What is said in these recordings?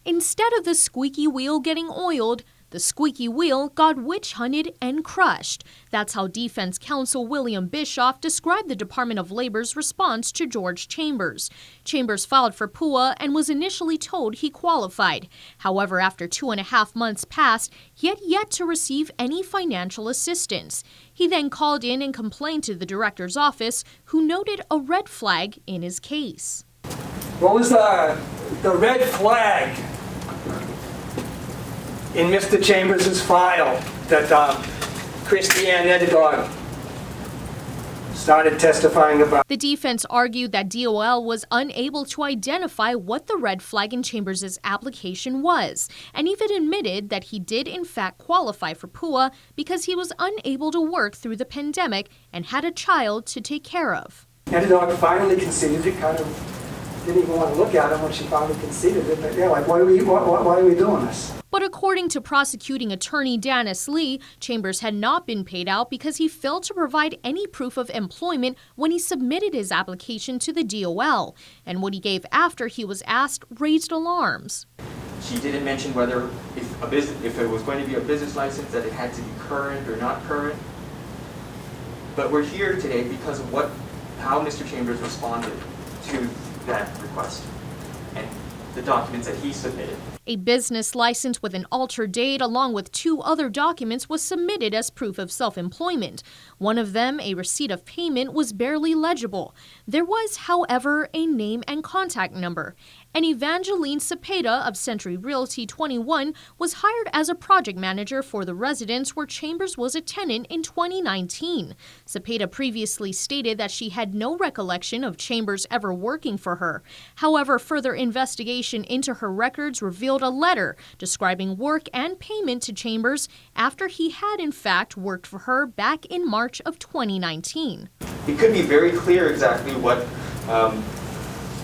Instead of the squeaky wheel getting oiled, the squeaky wheel got witch-hunted and crushed. That's how defense counsel William Bischoff described the Department of Labor's response to George Chambers. Chambers filed for PUA and was initially told he qualified. However, after 2.5 months passed, he had yet to receive any financial assistance. He then called in and complained to the director's office, who noted a red flag in his case. What was the red flag in Mr. Chambers' file that Christiane Edidog started testifying about? The defense argued that DOL was unable to identify what the red flag in Chambers' application was, and even admitted that he did in fact qualify for PUA because he was unable to work through the pandemic and had a child to take care of. Edidog finally conceded it, kind of didn't even want to look at him when she finally conceded it, but yeah, like, why are we doing this? But according to prosecuting attorney Dennis Lee, Chambers had not been paid out because he failed to provide any proof of employment when he submitted his application to the DOL, and what he gave after he was asked raised alarms. She didn't mention whether if it was going to be a business license that it had to be current or not current. But we're here today because of how Mr. Chambers responded to that request and the documents that he submitted. A business license with an altered date along with 2 other documents was submitted as proof of self-employment. One of them, a receipt of payment, was barely legible. There was, however, a name and contact number. And Evangeline Cepeda of Century Realty 21 was hired as a project manager for the residence where Chambers was a tenant in 2019. Cepeda previously stated that she had no recollection of Chambers ever working for her. However, further investigation into her records revealed a letter describing work and payment to Chambers after he had in fact worked for her back in March of 2019. It could be very clear exactly what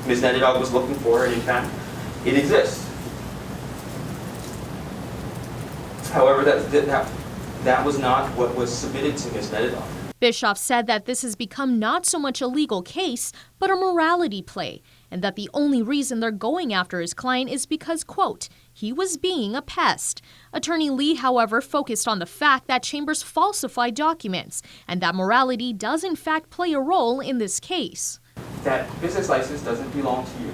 Ms. Edidog was looking for, and in fact, it exists. However, that was not what was submitted to Ms. Edidog. Bischoff said that this has become not so much a legal case, but a morality play, and that the only reason they're going after his client is because, quote, he was being a pest. Attorney Lee, however, focused on the fact that Chambers falsified documents, and that morality does in fact play a role in this case. That business license doesn't belong to you.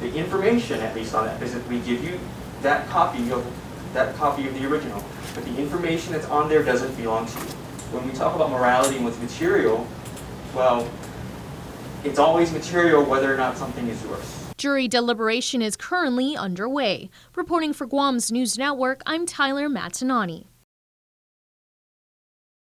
The information, at least on that business, we give you that copy of the original, but the information that's on there doesn't belong to you. When we talk about morality and what's material, well, it's always material whether or not something is yours. Jury deliberation is currently underway. Reporting for Guam's News Network, I'm Tyler Matanane.